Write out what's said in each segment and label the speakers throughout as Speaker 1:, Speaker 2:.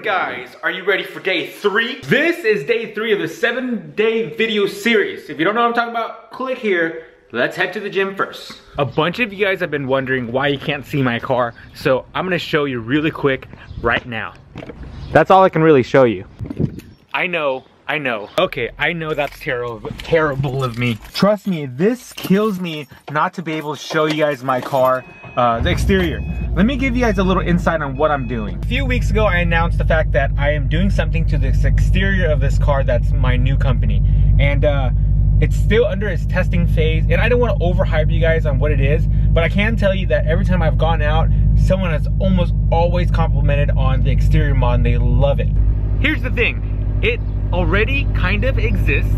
Speaker 1: morning, guys. Are you ready for day 3? This is day 3 of the 7-day video series. If you don't know what I'm talking about, click here. Let's head to the gym first. A bunch of you guys have been wondering why you can't see my car, so I'm gonna show you really quick right now. That's all I can really show you. I know. Okay, I know that's terrible of me. Trust me, this kills me not to be able to show you guys my car, the exterior. Let me give you guys a little insight on what I'm doing. A few weeks ago, I announced the fact that I am doing something to this exterior of this car that's my new company. And it's still under its testing phase, and I don't want to overhype you guys on what it is, but I can tell you that every time I've gone out, someone has almost always complimented on the exterior mod, and they love it. Here's the thing, it already kind of exists,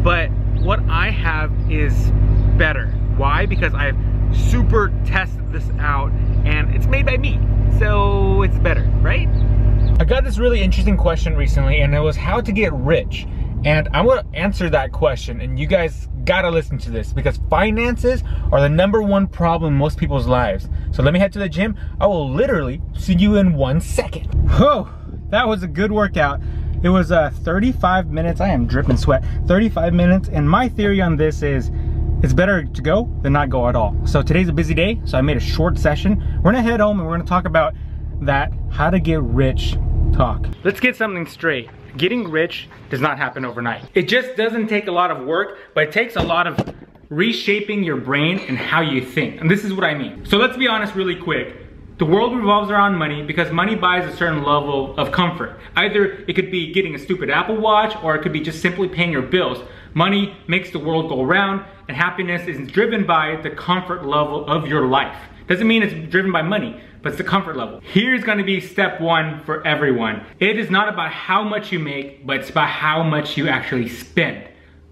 Speaker 1: but what I have is better. Why? Because I've super tested this out, and it's made by me, so it's better, right? I got this really interesting question recently, and it was how to get rich. And I want to answer that question, and you guys gotta listen to this because finances are the #1 problem in most people's lives. So let me head to the gym. I will literally see you in 1 second. Oh, that was a good workout. It was 35 minutes. I am dripping sweat. 35 minutes, and my theory on this is it's better to go than not go at all. So today's a busy day, so I made a short session. We're gonna head home and we're gonna talk about that how to get rich talk. Let's get something straight. Getting rich does not happen overnight. It just doesn't take a lot of work, but it takes a lot of reshaping your brain and how you think. And this is what I mean. So let's be honest really quick. The world revolves around money because money buys a certain level of comfort. Either it could be getting a stupid Apple Watch, or it could be just simply paying your bills. Money makes the world go round, and happiness is driven by the comfort level of your life. Doesn't mean it's driven by money, but it's the comfort level. Here's gonna be step 1 for everyone. It is not about how much you make, but it's about how much you actually spend.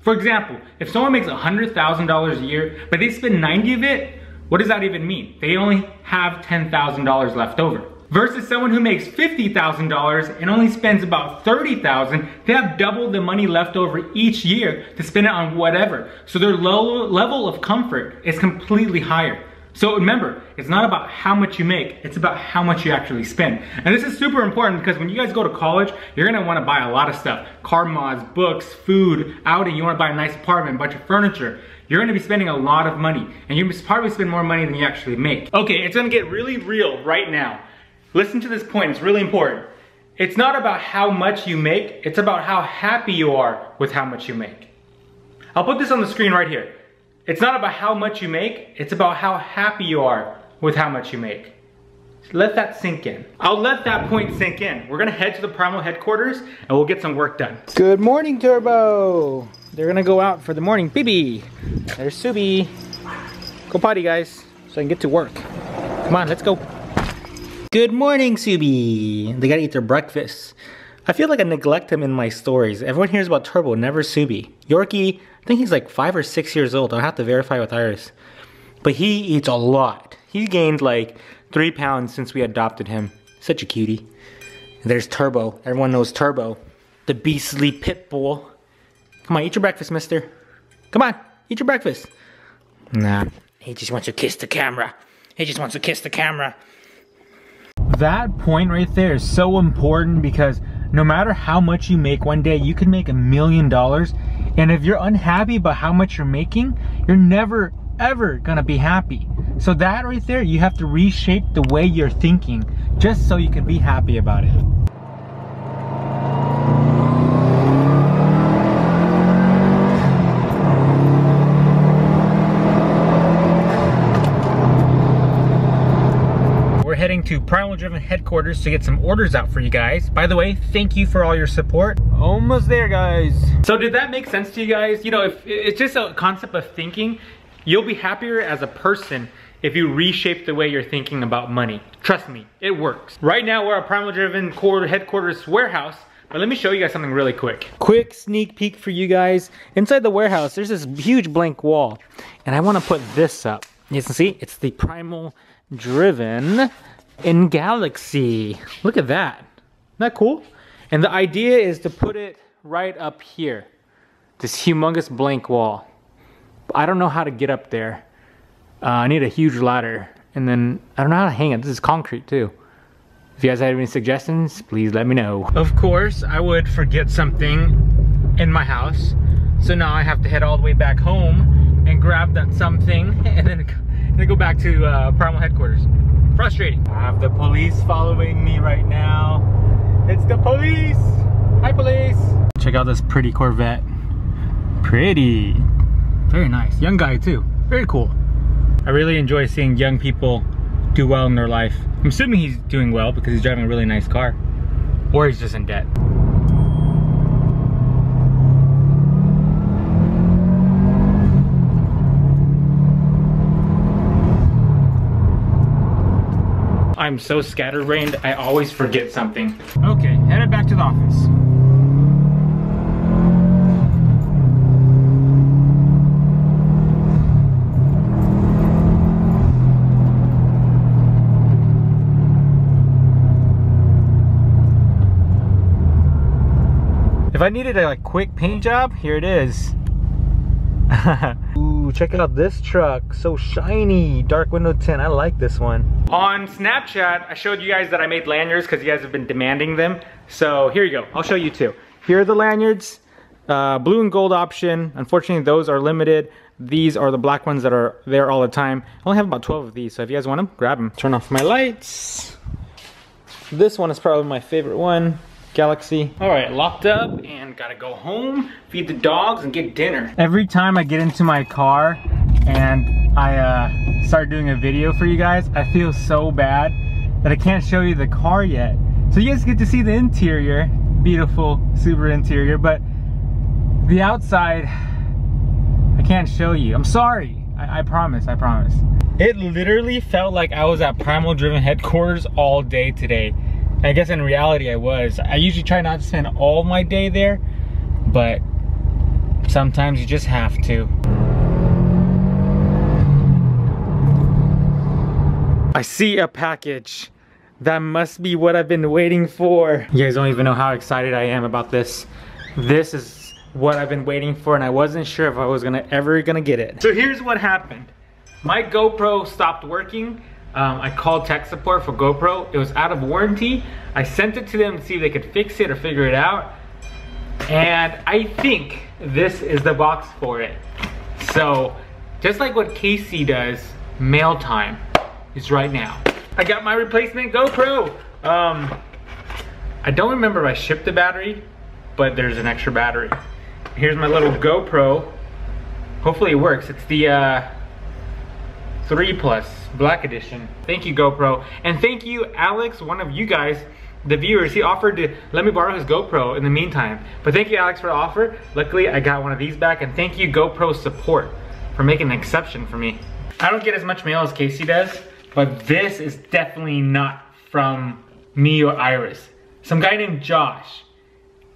Speaker 1: For example, if someone makes $100,000 a year, but they spend 90 of it, what does that even mean? They only have $10,000 left over. Versus someone who makes $50,000 and only spends about $30,000, they have double the money left over each year to spend it on whatever. So their level of comfort is completely higher. So remember, it's not about how much you make, it's about how much you actually spend. And this is super important because when you guys go to college, you're gonna wanna buy a lot of stuff. Car mods, books, food, outing, you wanna buy a nice apartment, a bunch of furniture. You're gonna be spending a lot of money, and you probably spend more money than you actually make. Okay, it's gonna get really real right now. Listen to this point, it's really important. It's not about how much you make, it's about how happy you are with how much you make. I'll put this on the screen right here. It's not about how much you make, it's about how happy you are with how much you make. Let that sink in. I'll let that point sink in. We're gonna head to the Primal headquarters and we'll get some work done. Good morning, Turbo. They're gonna go out for the morning pee-pee. There's Subi. Go potty, guys, so I can get to work. Come on, let's go. Good morning, Subi. They gotta eat their breakfast. I feel like I neglect him in my stories. Everyone hears about Turbo, never Subi. Yorkie, I think he's like 5 or 6 years old. I'll have to verify with Iris. But he eats a lot. He gained like 3 pounds since we adopted him. Such a cutie. There's Turbo. Everyone knows Turbo. The beastly pit bull. Come on, eat your breakfast, mister. Come on, eat your breakfast. Nah, he just wants to kiss the camera. He just wants to kiss the camera. That point right there is so important because no matter how much you make one day, you can make $1 million. And if you're unhappy about how much you're making, you're never, ever gonna be happy. So that right there, you have to reshape the way you're thinking just so you can be happy about it. Heading to Primal Driven headquarters to get some orders out for you guys. By the way, thank you for all your support. Almost there, guys. So did that make sense to you guys? You know, if it's just a concept of thinking, you'll be happier as a person if you reshape the way you're thinking about money. Trust me, it works. Right now we're at Primal Driven headquarters warehouse, but let me show you guys something really quick. Quick sneak peek for you guys. Inside the warehouse, there's this huge blank wall, and I want to put this up. You can see, it's the Primal Driven in Galaxy. Look at that. Isn't that cool? And the idea is to put it right up here. This humongous blank wall. I don't know how to get up there. I need a huge ladder. And then, I don't know how to hang it. This is concrete too. If you guys have any suggestions, please let me know. Of course, I would forget something in my house. So now I have to head all the way back home and grab that something and then go back to Primal headquarters. Frustrating. I have the police following me right now. It's the police! Hi, police! Check out this pretty Corvette. Pretty. Very nice. Young guy too. Very cool. I really enjoy seeing young people do well in their life. I'm assuming he's doing well because he's driving a really nice car. Or he's just in debt. I'm so scatterbrained, I always forget something. Okay, headed back to the office. If I needed a quick paint job, here it is. Ooh, check out this truck, so shiny. Dark window tint, I like this one. On Snapchat, I showed you guys that I made lanyards because you guys have been demanding them. So here you go, I'll show you two. Here are the lanyards, blue and gold option. Unfortunately, those are limited. These are the black ones that are there all the time. I only have about 12 of these, so if you guys want them, grab them. Turn off my lights. This one is probably my favorite one. Galaxy. All right, locked up and gotta go home, feed the dogs and get dinner. Every time I get into my car and I start doing a video for you guys, I feel so bad that I can't show you the car yet. So you guys get to see the interior, beautiful Subaru interior, but the outside, I can't show you. I'm sorry, I promise, I promise. It literally felt like I was at Primal Driven headquarters all day today. I guess in reality I was. I usually try not to spend all my day there, but sometimes you just have to. I see a package. That must be what I've been waiting for. You guys don't even know how excited I am about this. This is what I've been waiting for and I wasn't sure if I was ever gonna get it. So here's what happened. My GoPro stopped working. I called tech support for GoPro. It was out of warranty. I sent it to them to see if they could fix it or figure it out. And I think this is the box for it. So, just like what Casey does, mail time is right now. I got my replacement GoPro. I don't remember if I shipped the battery, but there's an extra battery. Here's my little GoPro. Hopefully it works. It's the 3 Plus Black Edition. Thank you, GoPro. And thank you, Alex, one of you guys, the viewers. He offered to let me borrow his GoPro in the meantime. But thank you, Alex, for the offer. Luckily, I got one of these back. And thank you, GoPro support, for making an exception for me. I don't get as much mail as Casey does, but this is definitely not from me or Iris. Some guy named Josh.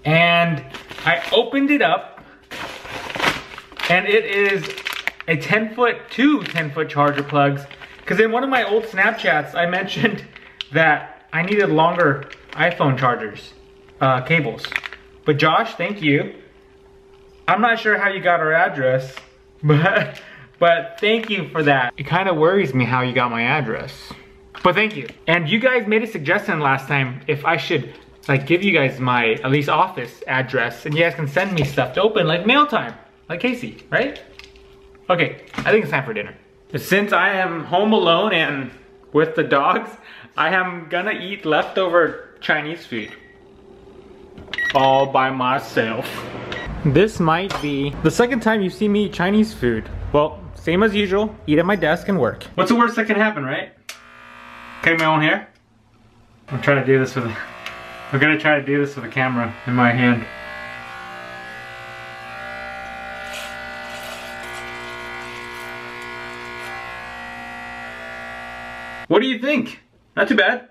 Speaker 1: And I opened it up, and it is a 10-foot, two 10-foot charger plugs. Because in one of my old Snapchats, I mentioned that I needed longer iPhone chargers, cables. But Josh, thank you. I'm not sure how you got our address, but thank you for that. It kind of worries me how you got my address. But thank you. And you guys made a suggestion last time if I should give you guys my, at least office address, and you guys can send me stuff to open, like mail time, like Casey, right? Okay, I think it's time for dinner. Since I am home alone and with the dogs, I am gonna eat leftover Chinese food. All by myself. This might be the second time you see me eat Chinese food. Well, same as usual, eat at my desk and work. What's the worst that can happen, right? Cutting my own hair? I'm trying to do this with, I'm gonna try to do this with a camera in my hand. What do you think? Not too bad.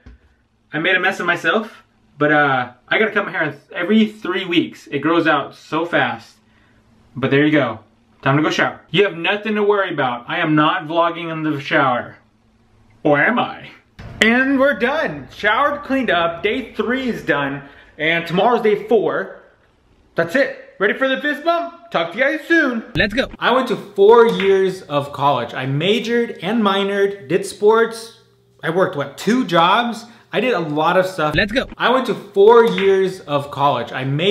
Speaker 1: I made a mess of myself, but I gotta cut my hair every 3 weeks. It grows out so fast. But there you go. Time to go shower. You have nothing to worry about. I am not vlogging in the shower. Or am I? And we're done. Showered, cleaned up. Day 3 is done. And tomorrow's day 4. That's it. Ready for the fist bump? Talk to you guys soon. Let's go. I went to 4 years of college. I majored and minored, did sports. I worked, what, 2 jobs? I did a lot of stuff. Let's go. I went to 4 years of college. I made